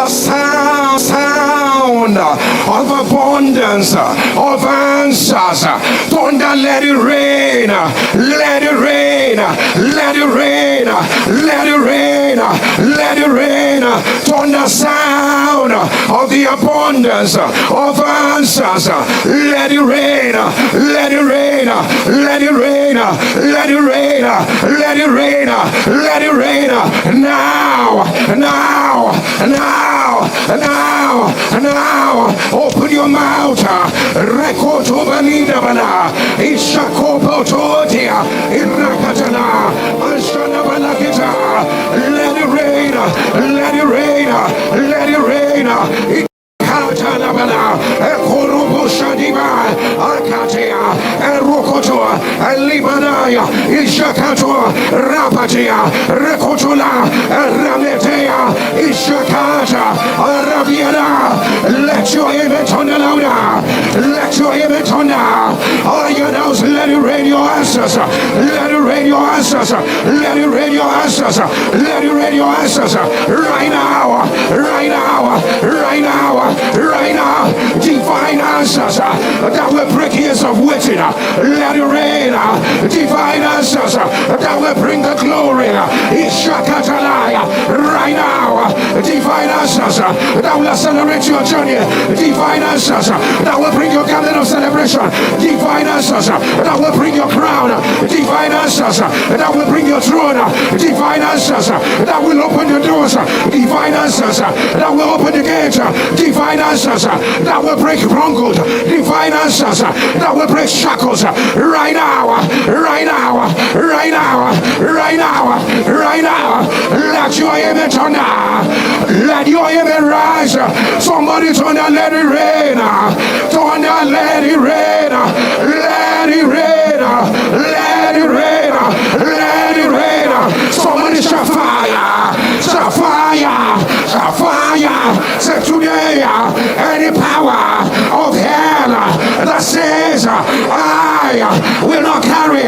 the sound of abundance, of answers. Thunder, let it rain, let it rain, let it rain, let it rain, let it rain. Thunder sound of the abundance of answers. Let it rain, let it rain, let it rain, let it rain, let it rain, let it rain. Now, now, now, now, now. Open your mouth. Rekoto banida bana. Ishakopo totia. Irakatana. Ashana banakita. Let it rain. Let it rain. Let it rain. Katanabana, Ekorobo Shadiba, Akatea, Erokotoa, Elibanaya, Ishakato, Rapatia, Rekotula, Rametea, Ishakata, Arabiana. Let your image on the louder. Let your image on now. All your nose, let it rain your answers. Let it rain your answers. Let it rain your answers. Let it rain your answers. Right now, right now, right now. Right now, divine answers that will break years of waiting. Let it rain. Divine answers that will bring the glory. Right now, divine answers that will accelerate your journey. Divine answers that will bring your garden of celebration. Divine answers that will bring your crown. Divine answers that will bring your throne. Divine answers that will open the doors. Divine answers that will open the gates. Divine answers that will break strongholds. Divine answers that will break shackles. Right now, right now, right now, right now, right now. Let your image on now. Let your image rise. Somebody turn and let it rain. Turn and let it rain. Let it rain. Let it rain. Let it rain. Somebody shall fire. Shall fire. Shall fire. Say today, any power of hell that says I will not carry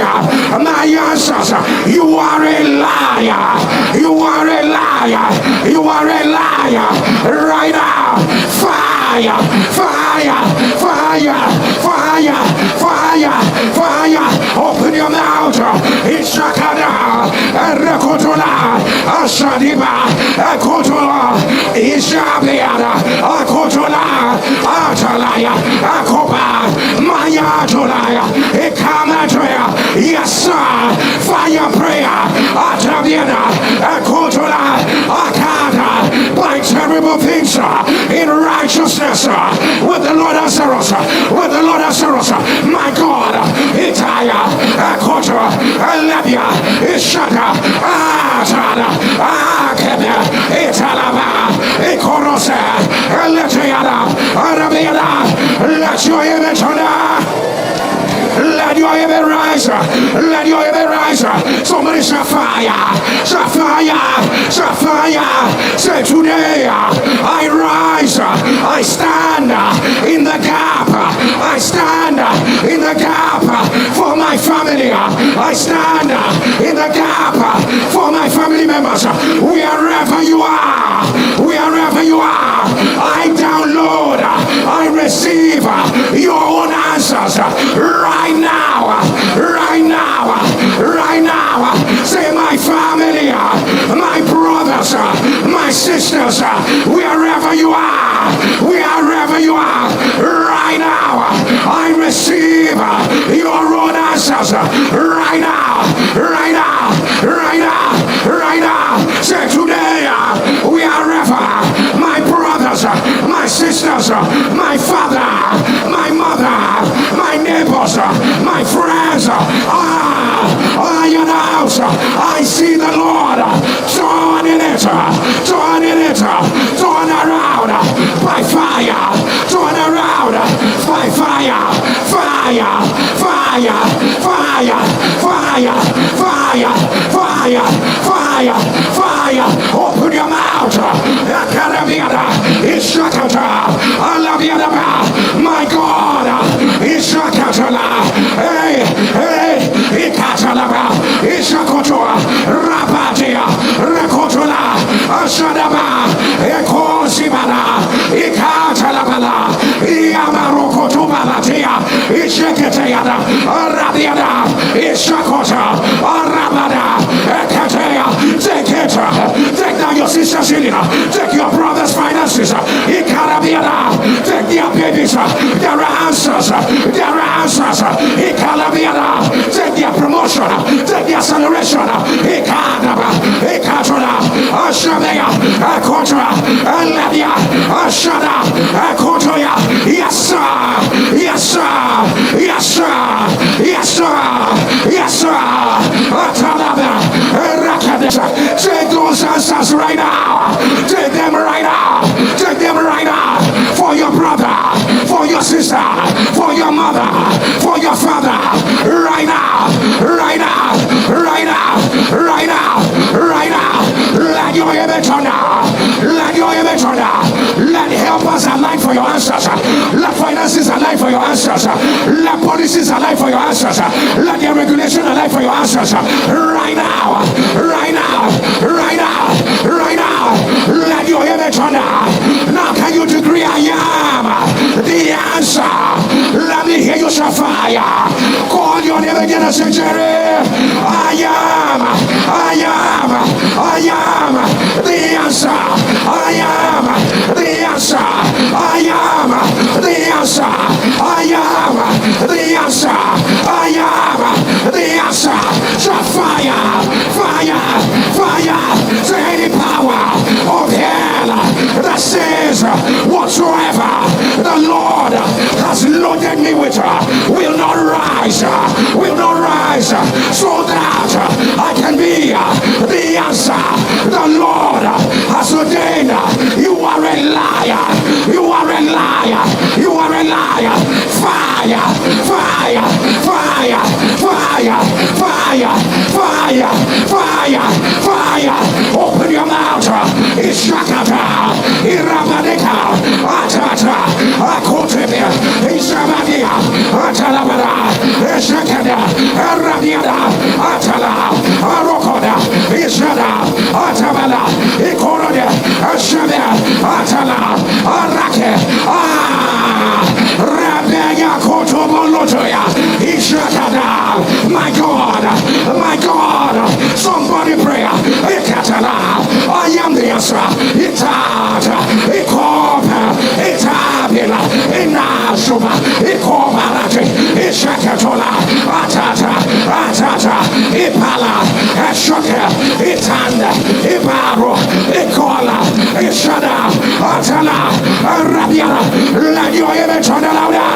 my answers, you are a liar. You are a liar. You are a liar. Right now, fire, fire, fire, fire, fire, fire. Open your mouth. Ishakada, Rekotola, Ashadiba, Ekotola, Ishabiada, Akotola, Atalaya, Akoba, Maya Tolaya, Ekamatria, yes sir, fire prayer, Atabiana, Akotola, Akata, by terrible things in righteousness, with the Lord Asaros, with the Lord Asaros, my God, Itaya, Akoto, Alabia, Ishata, Atada, Akebe, Italaba, Ikorose, Eletriana, Arabiana. Let your image on that. Let your image rise. Let your image rise. Somebody shall fire. Shall fire. Shall fire. Say today I rise. I stand in the gap. I stand in the gap for my family. I stand in the gap for my family members. Wherever you are. Wherever you are. I download. I receive your own answers. Right now, right now, right now. Say my family, my brothers, my sisters, wherever you are, wherever you are, right now, I receive your own answers. Right now, right now, right now, right now. Say today, wherever my brothers, my sisters, my father, my mother, my neighbors, my friends, I announce, I see the Lord turning it, turn around by fire, turn around by fire, fire, fire, fire, fire, fire, fire, fire, fire. Open your mouth. My God, hey, hey, Rapatia, Rekotola, Ashadaba, Ekosi There are answers. Take their promotion. Take their acceleration. Yes, sir. Yes, sir. Yes, sir. Yes, sir. Yes, sir. Take those answers right now. Take them right now. Take them right now. For your brother, for your sister, for your mother, for your father. Right now. Right now. Right now. Right now. Right now. Let your image on now. Let your image on now. Let helpers align for your answers. Let finances align for your answers. Let policies align for your answers. Let the regulation align for your answers. Right now. Right now. Right now. Right now. Let your image on now. Now can you decree I am the answer? Let me hear you shall fire. Call your name again and say, Jerry, I am the answer. I am the answer. I am the answer. I am the answer. I am the answer. Shall fire, fire, fire. To any power of hell that says whatsoever the Lord has loaded me with will not rise, will not rise, so that I can be the answer the Lord has ordained. You are a liar. You are a liar. You are a liar. Fire, fire, fire, fire, fire, fire, fire, fire. Open your mouth. Ishakata, Irabadeka, Atata, Akotebia, Ishabadia, Atalabara, Ishakada, Arabiada, Atala, Arokoda, Ishada, Atabala, Ikoroda, Ashabia, Atala, Arake, Rabia Kotobolotoya, Ishakada. My God, somebody pray. Ikatala, I am the answer. Itata, Ikopa, Itabila, Inasuma, Ikobarate, Ishakatola, Atata, Ipala, Ashoka, Itanda, Ibaro, Ikola, Ishada, Atala, Arabiana. Let your image on the louder.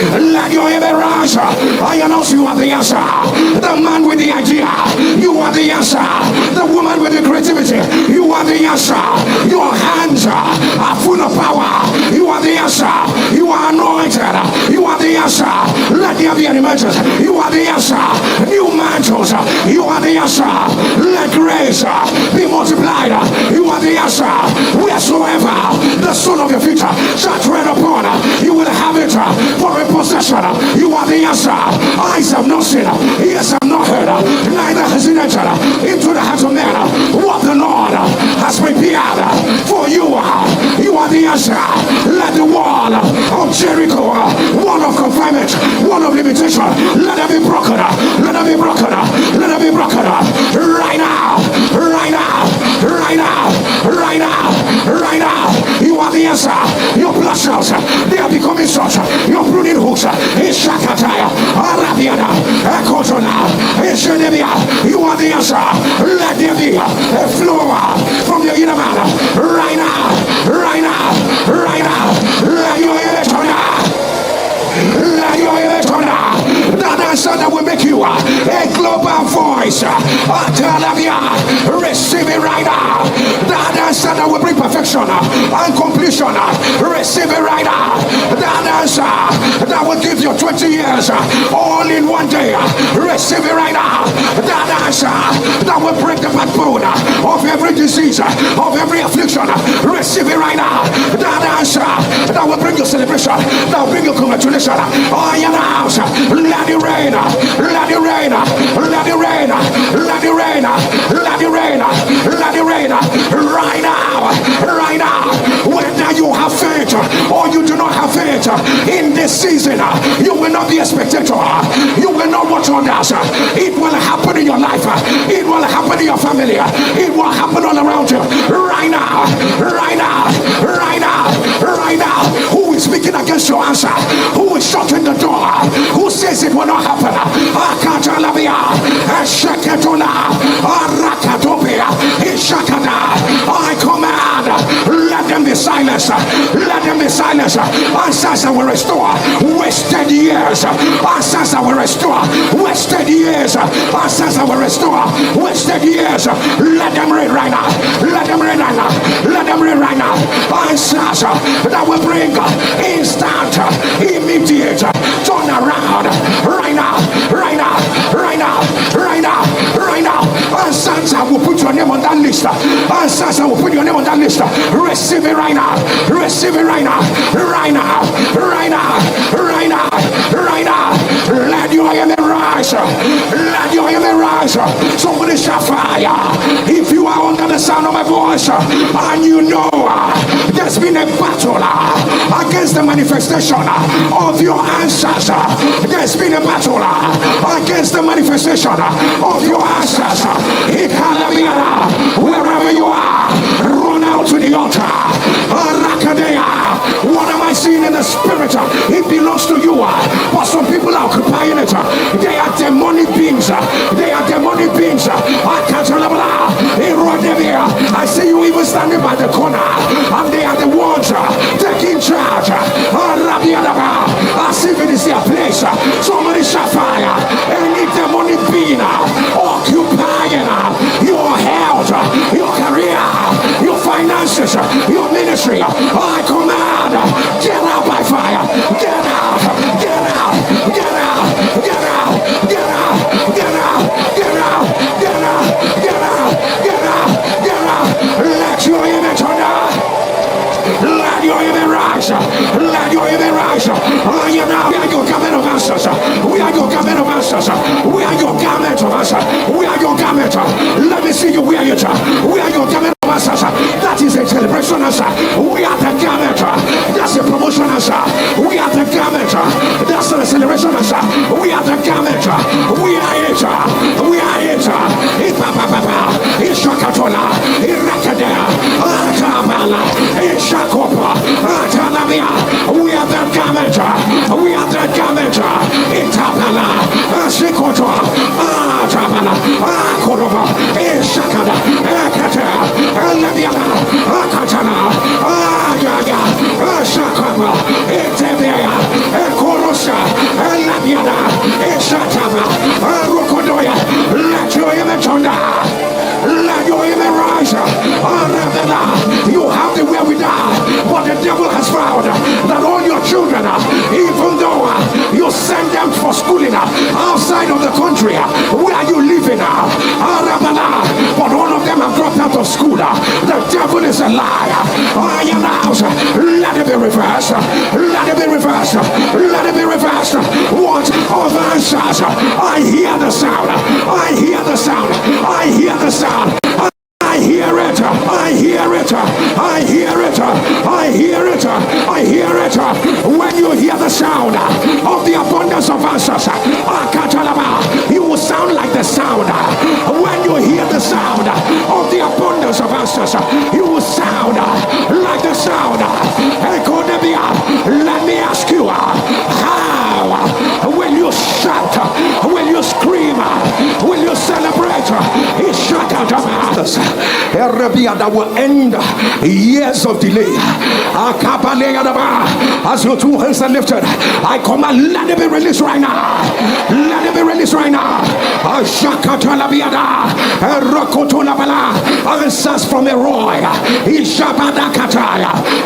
Let your ever rise. I announce you are the answer. The man with the idea, you are the answer. The woman with the creativity, you are the answer. Your hands are full of power. You are the answer. You are anointed. You are the answer. Let there be an emergence. You are the answer. New mantles. You are the answer. Let grace be multiplied. You are the answer. Wheresoever the son of your future shall tread upon, you will have it for a possession. You are the answer. Eyes have not seen, ears have not heard, neither has it entered into the heart of man what the Lord has prepared for you. You are the answer. Let the wall of Jericho, wall of confinement, wall of limitation, let it be broken. Let it be broken. Let it be broken. Right now. Right now. Right now. Right now. Right now. You are the answer. Your blessings, they are becoming such. Your pruning hooks, Ishakataya, Arabiana, Ekotona, Ishenebia. You are the answer. Let there be a flow from your inner man. Right now. Right now. Right now. Let your image on now. Let your image on now. That answer that will make you a global voice. Receive it right now. That answer that will bring perfection and completion. Receive it right now. That answer that will give you 20 years all in one day. Receive it right now. That answer that will break the backbone of every disease, of every affliction. Receive it right now. That answer that will bring you celebration, that will bring you congratulations. I announce, let it rain, let it rain, let it rain, let it rain, let it rain, let it rain, right now, right now. Whether you have faith or you do not have faith in this season, you will not be a spectator. You will not watch others. It will happen in your life. It will happen in your family. It will happen all around you. Right now, right now, right now, right now. Who is is speaking against your answer? Who is shutting the door? Who says it will not happen? I command, let them be silenced. Let them be silenced. Answers I will restore wasted years. Answers I will restore wasted years. Answers I will restore wasted years. Let them reign right now. Let them reign right now. Let them reign right now. Answers that will bring instant, immediate turn around right now, right now, right now, right now, right now. Answers I will put your name on that list. Answers I will put your name on that list. Receive it right now. Receive it right now. Right now. Right now. Right now. Right now. Let your enemy rise. Let your enemy rise. Somebody shall fire. If you are under the sound of my voice and you know there's been a battle against the manifestation of your answers, there's been a battle against the manifestation of your answers. Wherever you are, run out to the altar. What am I seeing in the spirit? It belongs to you, but some people are occupying it. They are demonic beings. They are demonic beings. I see you even standing by the corner, and they are the ones taking charge. As if it is their place. Somebody shall fire. Any demonic being occupying your health, your career, your finances, your ministry, I command, get out by fire. Get out. Get out. Get out. Get out. Get out. Get out. Get out. Get out. Get out. Get out. Get out. Let your image turn down. Let your image rise. Let your image rise. We are your garment of answers. We are your garment of answers. We are your garment of answers. We are your garment. Let me see you wear it. We are your garment of answers. That is a celebration answer. We are the garment. That's a promotion answer. We are the garment. That's a celebration answer. We are the garment. We are it. We are it. It's Shakatola. It's Rakadea. Atabala. It's Shakopa. Atanamia. We are the garment. We are the garment. Itabala. Shikoto. Atabala. Akorova. Ishakada. Akata. Alabiana. Akatana. Ayaga. Shakaba. Itebea. Ekorosa. Alabiana. Ishataba. Rokodoya. Let your image on that. Let your image rise. You have the wherewithal, but the devil has found that all your children, even though you send them for schooling outside of the country where are you living, but all of them have dropped out of school. The devil is a liar. Let it be reversed. Let it be reversed. Let it be reversed. What of answers? I hear the sound. I hear the sound. I hear the sound. I hear it. I hear it. I hear it. I hear it. I hear it. When you hear the sound of the abundance of answers, you will sound like the sound. When you hear the sound of the abundance of answers, you will sound like the sound. Let me ask you, how will you shout? Will you scream? Will you celebrate? It's shut out of answers. That will end years of delay. As your two hands are lifted, I command, let it be released right now. Let it be released right now. Answers from a roy.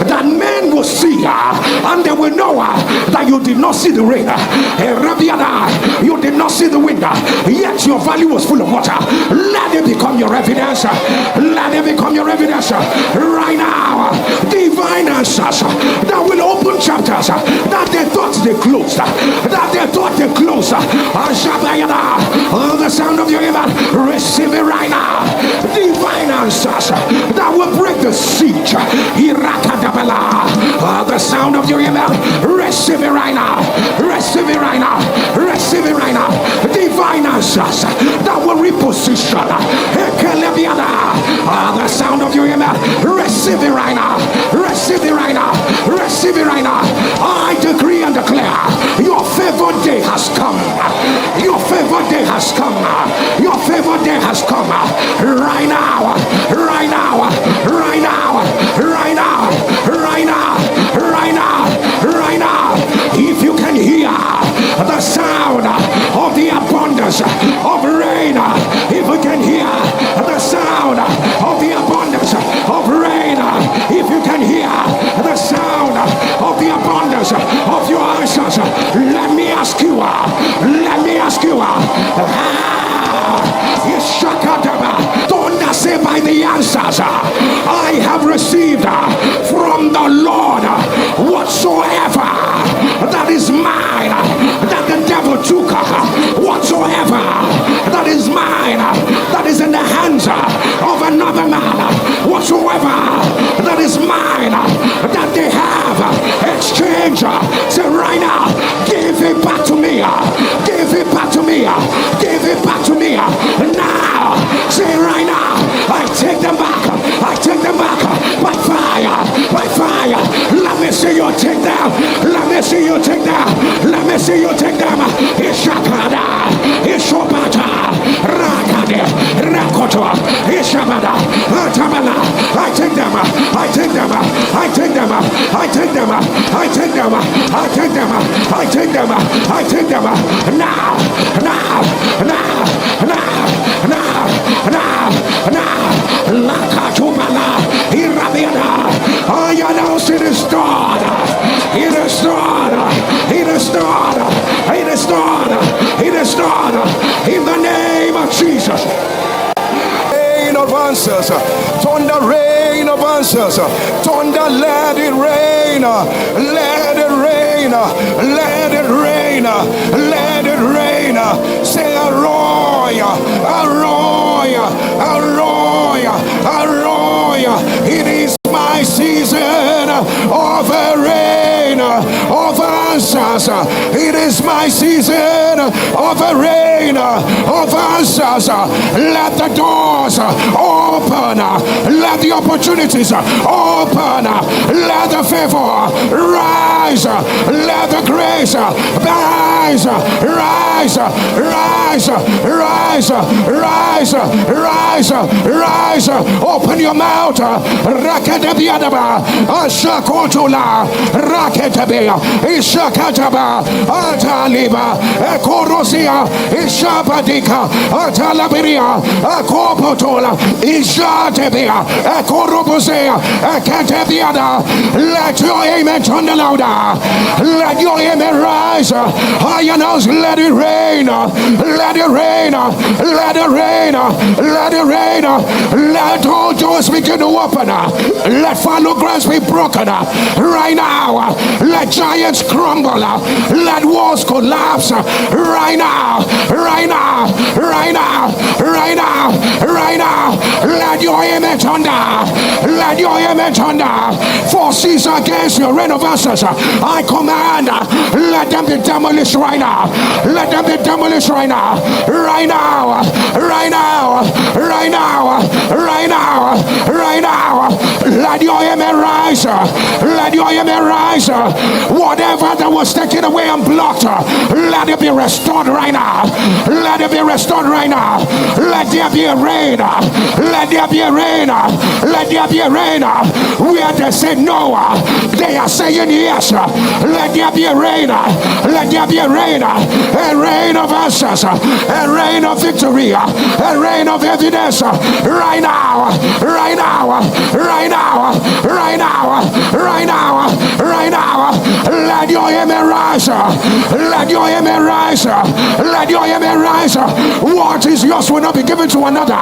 That men will see and they will know that you did not see the rain. You did not see the wind, yet your valley was full of water. Let it become your evidence. Let it become your evidence right now. Divine answers that will open chapters that they thought they closed. That they thought they closed. The sound of your email, receive it right now. Divine answers that will break the siege. The sound of your email, receive it right now. Receive it right now. Receive it right now. Divine answers that will reposition. The sound of your email, receive it right now. Receive it right now. Receive it right now. the sound of the abundance of rain. If we can hear the sound of the abundance of rain, if you can hear the sound of the abundance of your answers, let me ask you, don't say by the answers I have received from the Lord whatsoever that is mine, that the devil took, whatsoever that is mine, that is in the hands of another man, whatsoever that is mine, that they have exchanged. Say right now, give it back to me, give it back to me, give it back to me now. Say right now, I take them back, I take them back by fire, by fire. Let me see you take them, let me see you take them, let me see you take them. Ishakada, Ishobata, Rakade, Rakoto, Ishabada, Atamala. I take them, I take them, I take them, I take them, I take them, I take them, I take them, I take them now, now, now, now, now, now. Lakatumala, Irabiana. I announce it is done. It is done. It is done. It is done. It is done. In the name of Jesus. Rain of answers. Thunder, rain of answers. Thunder, let it rain. Let it rain. Let it rain. Let it rain. Say Aroya, Aroya, Aroya, Aroya. It is my season of rain, of answers. It is my season of rain, of answers. Let the doors open. Let the opportunities open. Let the favor rise. Let the grace rise. Rise. Rise. Rise. Rise. Rise. Rise. Open your mouth. Rakadebiadaba. Ashakotula. Raketebea. Ishakataba. Ataliba. Ekorosia. Ishabadika. Atalabiria. Akopotola. Ishatebea. Ekorobosea. Eketebiada. Let your amen turn louder. Let your amen rise. I announce, let it rain. Let it rain. Let it rain. Let it rain. Let all doors begin to open. Let fallow grounds be broken right now. Let giants crumble. Let walls collapse right now. Right now. Right now. Right now. Right now. Let your amen thunder. Let your amen thunder. Forces against your reign of answers. I command, let them be demolished right now. Let them be demolished right now. Right now. Right now. Right now. Right now. Right now. Let your amen rise. Let your amen rise. Whatever that was taken away and blocked, let it be restored right now. Let it be restored right now. Let there be a rain. Let there be a rain. Let there be a rain. Where they say no, they are saying yes. Let there be a rain. Let there be a rain. A rain of answers. A rain of victory. A rain of evidence. Right now. Right now. Right now. Right now. Right now. Right now. Let your amen rise. Let your amen rise. Let your amen rise. What is yours will not be given to another.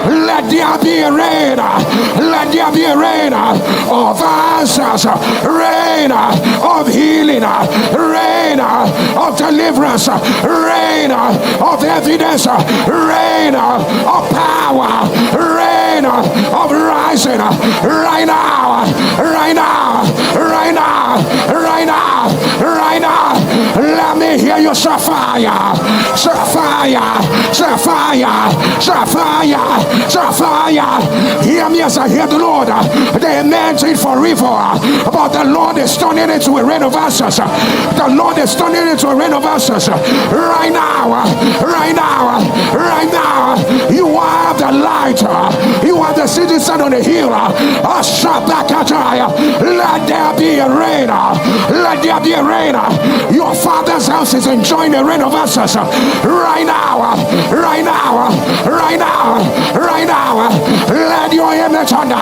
Let there be a rain. Let there be a rain of answers. Rain of healing. Rain of deliverance. Rain of evidence. Rain of power. Rain of rising. Right now. Right now. Right now. Right now. Right now. Let me hear you say fire. Say fire. Say fire. Say fire. Say fire. Hear me as I hear the Lord. They meant it for evil, but the Lord is turning it to a rain of answers. The Lord is turning it to a rain of answers. Right now. Right now. Right now. You are the light. You are the city set on the hill. Let there be a rain. Let there be a rain. Your father this house is enjoying the rain of answers. Right now, right now, right now, right now. Let your image under.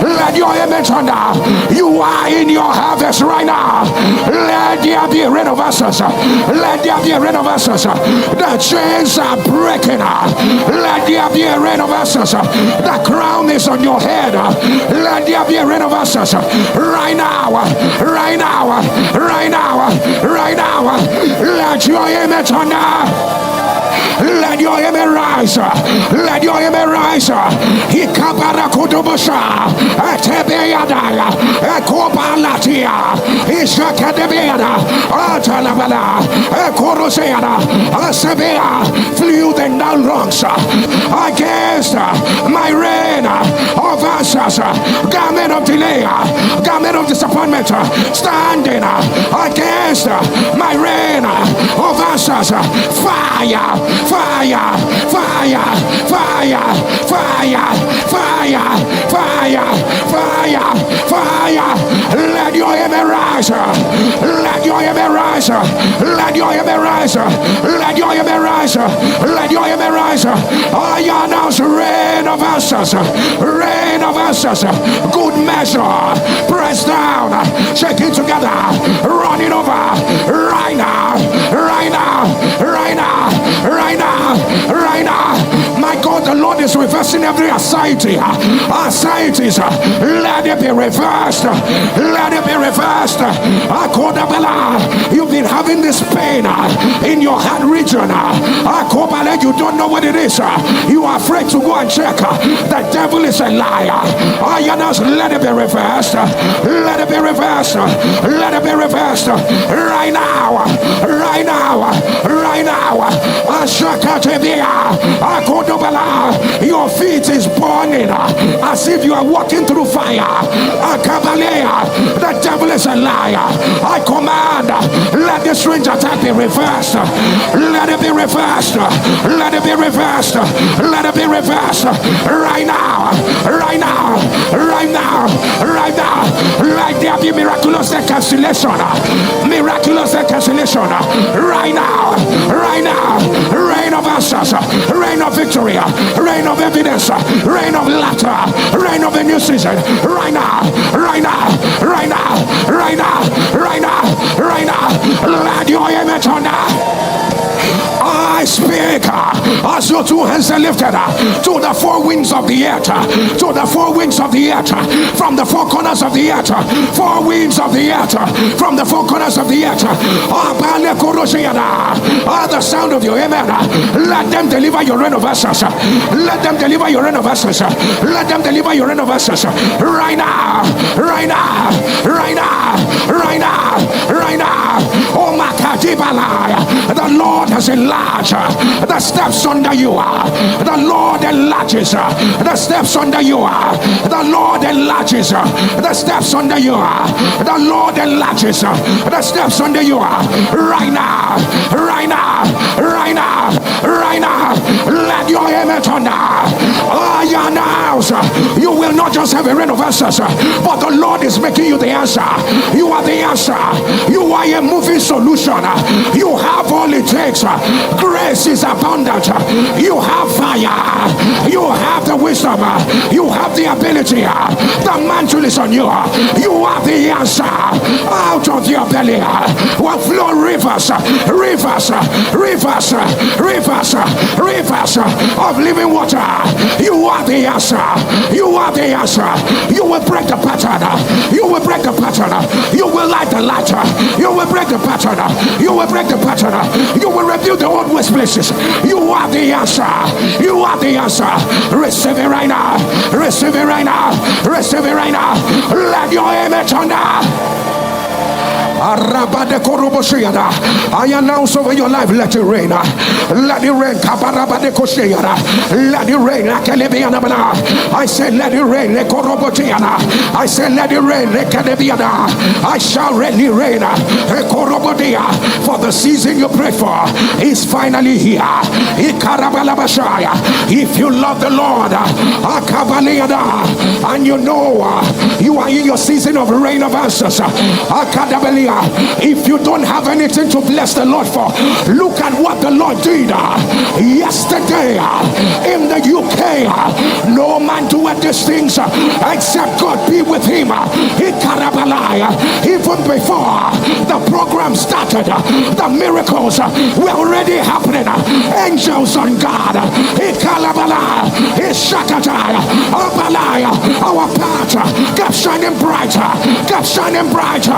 Let your image under. You are in your harvest right now. Let there be a rain of answers. Let there be a rain of answers. The chains are breaking. Let there be a rain of answers. The crown is on your head. Let there be a rain of answers. Right now, right now, right now, right now. Let your image under. Let your image rise. Let your image rise. He kabara kudubusha. Atebeyadaya. Ekobalatia. Ishakadebeada. Atalabala. Ekoroseada. Asebea. Flew the down rungs against my reign of answers. Garment of delay. Garment of disappointment. Standing against my reign of answers. Fire. Fire, fire, fire, fire, fire, fire, fire, fire. Let your image rise. Let your image rise. Let your image rise. Let your image rise. Let your image rise. I announce rain of answers. Rain of answers. Good measure. Press down. Shake it together. Run it over. Right now. Right now. Right now. Right now, right now, my God, the Lord is reversing every anxiety. Anxieties, let it be reversed. Let it be reversed. You've been having this pain in your heart region. You don't know what it is. You are afraid to go and check. The devil is a liar. Let it be reversed. Let it be reversed. Let it be reversed. Right now. Right now. Right now. Your feet is burning as if you are walking through fire. The devil is a liar. I command, let this strange attack be reversed. Let it be reversed. Let it be reversed. Let it be reversed. Right now. Right now. Right now. Right now. Let there be miraculous cancellation. Miraculous cancellation. Right now. Right now. Rain of answers, rain of victory, rain of evidence, rain of laughter, rain of a new season. Right now, right now, right now, right now, right now, right now. Let your image on now. I speak as your two hands are lifted to the four winds of the earth, to the four winds of the earth, from the four corners of the earth, four winds of the earth, from the four corners of the earth. The sound of your amen. Let them deliver your rain of answers. Let them deliver your rain of answers. Let them deliver your rain of answers. Right now, right now, right now, right now, right now. Oh my God, the Lord has enlarged the steps under you. The Lord enlarges the steps under you. The Lord enlarges the steps under you. The Lord enlarges the steps under you. Right now, right now, right now, right now. Let your image under. I announce you will not just have a rain of answers, but the Lord is making you the answer. You are the answer. You are a moving solution. You have all it takes. Grace is abundant. You have fire. You have the wisdom. You have the ability. The mantle is on you. You are the answer. Out of your belly will flow rivers, rivers, rivers, rivers, rivers of living water. You are the answer. You are the answer. You will break the pattern. You will break the pattern. You will light the light. You will break the pattern. You will break the pattern. You will review the old waste places. You are the answer. You are the answer. Receive it right now. Receive it right now. Receive it right now. Let your image on now. I announce over your life, let it rain. Let it rain. Let it rain. I say, let it rain. I say, let it rain. I shall really rain. For the season you prayed for is finally here. If you love the Lord and you know you are in your season of rain of answers, If you don't have anything to bless the Lord for, look at what the Lord did yesterday in the UK. No man doeth these things except God be with him. Even before the program started, the miracles were already happening. Angels on God. Our path kept shining brighter, kept shining brighter.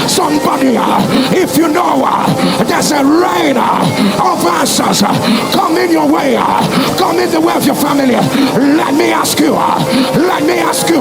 Somebody, if you know there's a rain of answers coming your way, coming the way of your family, let me ask you,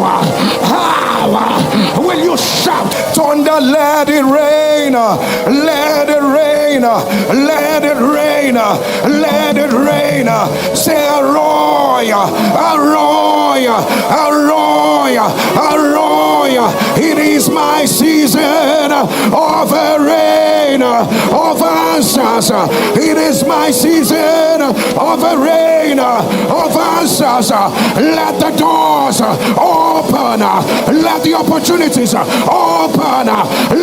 how will you shout? Thunder, let it rain, let it rain, let it rain, let it rain. Say Aroya, Aroya, Aroya, Aroya. It is my season of a rain of answers. It is my season of a rain of answers. Let the doors open, let the opportunities open,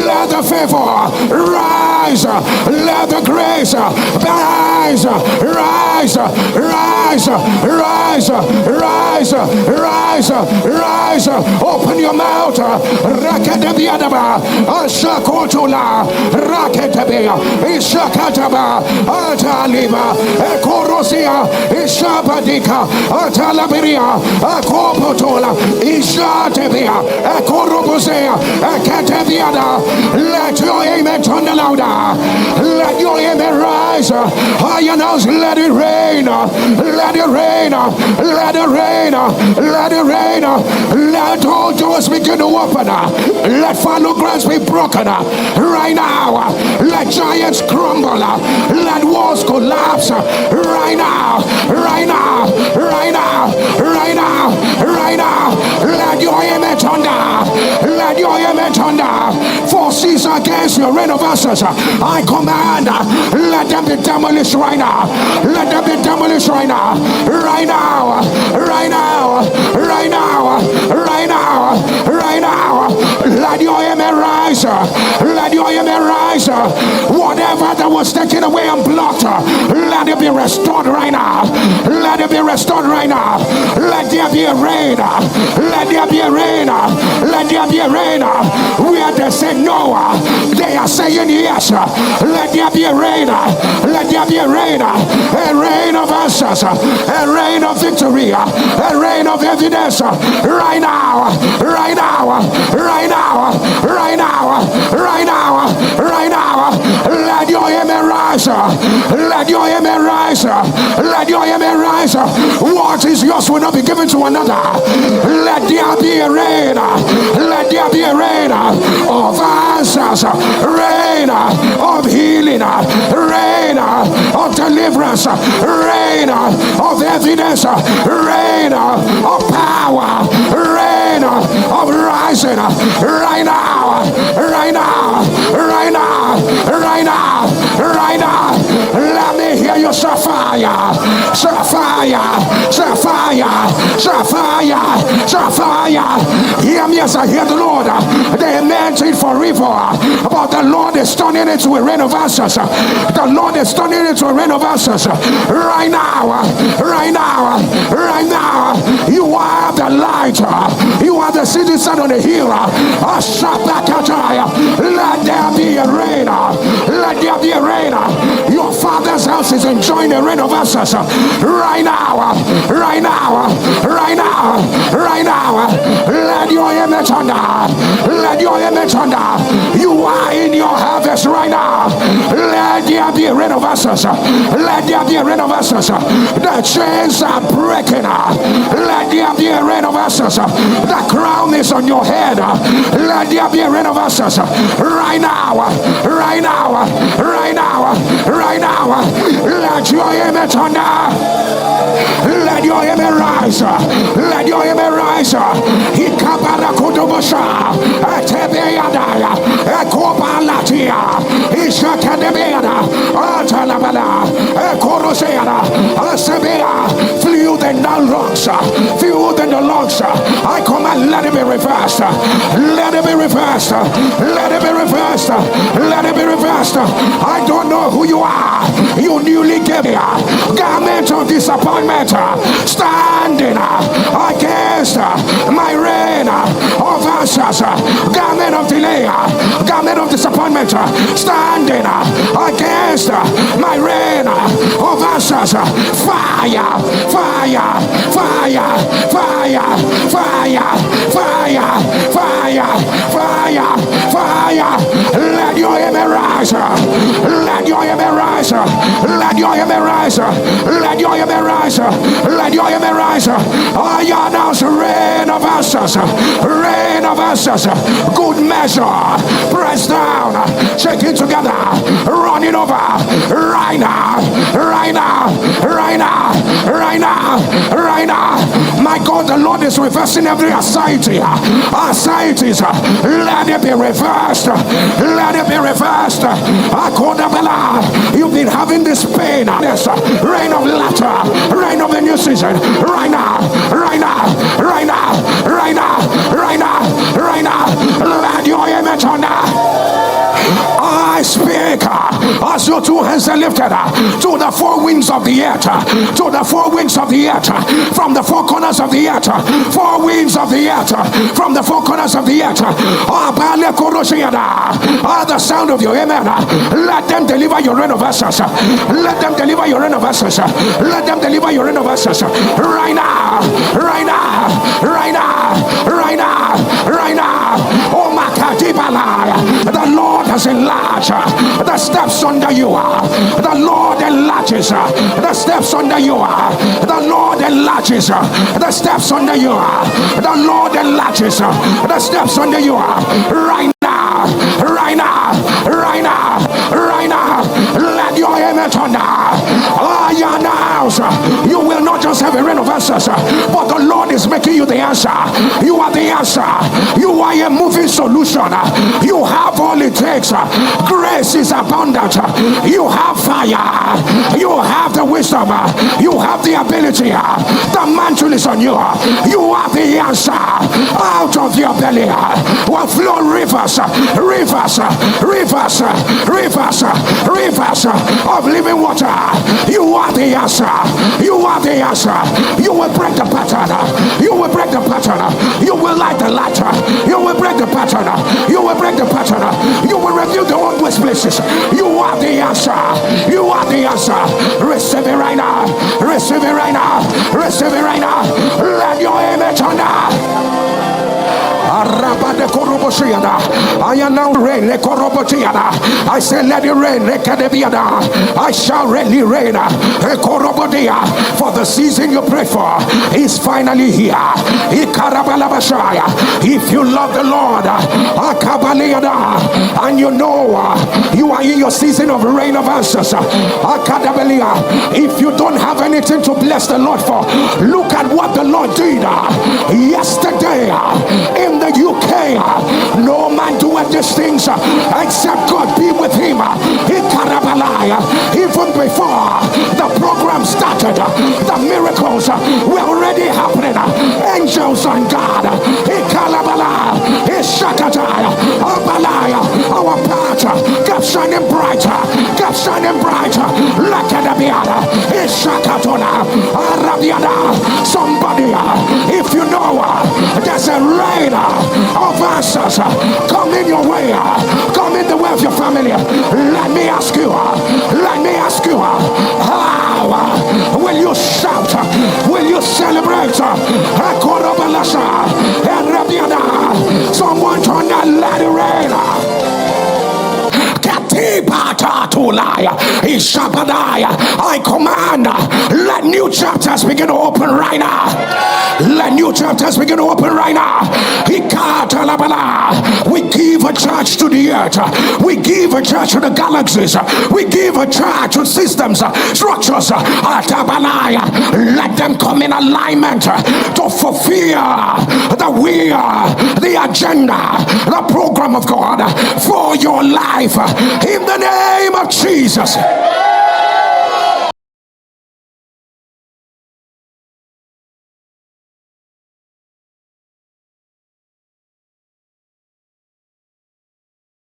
let the favor rise, let the grace rise, rise, rise, rise, rise, rise, rise. Open your mouth. Rakadebiadaba, Ashakotula, Raketebea, Ishakataba, Ataliba, Ekorosia, Ishabadika, Atalabiria, Akopotola, Ishatebea, Ekorobosea, Akatebiada. Let your amen turn louder. Let your amen rise. I announce, let it rain, let it rain, let it rain, let it rain. Let all doors begin to open. Let fallow grounds be broken right now. Let giants crumble. Let walls collapse right now, right now, right now, right now, right now. Let your amen thunder. Let your amen thunder. Forces against your reign of answers, I command, let them be demolished right now. Let them be demolished right now. Right now, right now, right now, right now, right now. Let your amen rise. Let your amen rise. Whatever that was taken away and blocked, let it be restored right now. Let it be restored right now. Let there be a rain. Let there be a rain. Let there be a rain. Where they say no, they are saying yes. Let there be a rain. Let there be a rain. A rain of answers. A rain of victory. A rain of evidence. Right now. Right now. Right now. Right now. Right now. Right now. Let your amen rise. Let your amen rise. Let your amen rise. What is yours will not be given to another. Let there be a rain. Let there be a rain of answers. Rain of healing. Rain of deliverance. Rain of evidence. Rain of power. Rain of rising. Right now. Right now. Right now. Right now. Right now. Let me hear you, Sapphire. Sapphire. Sapphire. Sapphire. Sapphire. Hear me as I hear the Lord. They meant it for evil, but the Lord is turning it to a rain of answers. The Lord is turning it to a rain of answers. Right now. Right now. Right now. You are the light. You are the citizen on the hill. Let there be a rain. Let there be a rain. Your father's house is enjoying a rain of answers. Right now. Right now. Right now. Right now. Let your amen thunder. Let your amen thunder. You are in your harvest right now. Let there be a rain of answers. Let there be a rain of answers. The chains are breaking. Let there be a rain of answers. The crown is on your head. Let there be a rain of answers. Right now. Right now. Right now. Right now. Let your amen thunder. Let your amen rise. Let your amen rise. Ikabara kodobosha. Atebeyadaya. Ekobalatia. Ishakadebeada. Atalabala. Ekoroseada. Asebea. Flew the logs. Flew the logs. I command, let it be reversed. reversed. Let it be reversed. Let it be reversed. Let it be reversed. I don't know who you are. You newly gave me a garment of disappointment, standing against my reign of answers. Garment of delay, garment of disappointment, standing against my reign of answers. Fire, fire, fire, fire, fire, fire, fire, fire, fire. Let your amen rise. Let your amen rise. Let your amen rise. Let your amen rise. Let your amen rise. I announce rain of answers. Rain of answers. Good measure. Press down. Shaking together. Running over. Right now. Right now. Right now. Right now. Right now. My God, the Lord is reversing every anxiety. Anxieties. Let it be reversed. Let it be reversed. You've been having this pain. This rain of laughter. Rain of a new season. Right now. Right now. Right now. Right now. Right now. Right now. Let your image on that. I speak as your two hands are lifted to the four winds of the earth, to the four winds of the earth, from the four corners of the earth, four winds of the earth, from the four corners of the earth. The sound of your amen. Let them deliver your rain of answers. Let them deliver your rain of answers. Let them deliver your rain of answers. Right now, right now, right now, right now, right now. Oh my God, the Lord has enlarged the steps under you. The Lord enlarges the steps under you. The Lord enlarges the steps under you. The Lord enlarges the steps under you. Right now, right now, right now, right now. Let your amen turn down. I announce you will not just have a rain of answers, but the Lord is making you the answer. You are the answer. You are a moving solution. You have all it takes. Grace is abundant. You have fire. You have the wisdom. You have the ability. The mantle is on you. You are the answer. Out of your belly will flow rivers, rivers, rivers, rivers, rivers of living water. You are the answer. You are the answer. You will break the pattern. You will break the pattern. You will light the light. You will break the pattern. You will break the pattern. You will review the old waste places. You are the answer. You are the answer. Receive it right now. Receive it right now. Receive it right now. Let your image on that. I announce rain. I say let it rain. I shall really rain. For the season you pray for is finally here. If you love the Lord and you know you are in your season of rain of answers, if you don't have anything to bless the Lord for, look at what the Lord did yesterday in the UK. No man doeth these things except God be with him. Even before the program started, the miracles were already happening. Angels on God. Our path kept shining brighter, kept shining brighter. Somebody, if you know there's a rain of answers coming your way, coming the way of your family, let me ask you, how will you shout? Will you celebrate? Someone turn that let it rain. I command, let new chapters begin to open right now. Let new chapters begin to open right now. We give a church to the earth. We give a church to the galaxies. We give a church to systems, structures. Let them come in alignment to fulfill the will, the agenda, the program of God for your life. In the name of Jesus.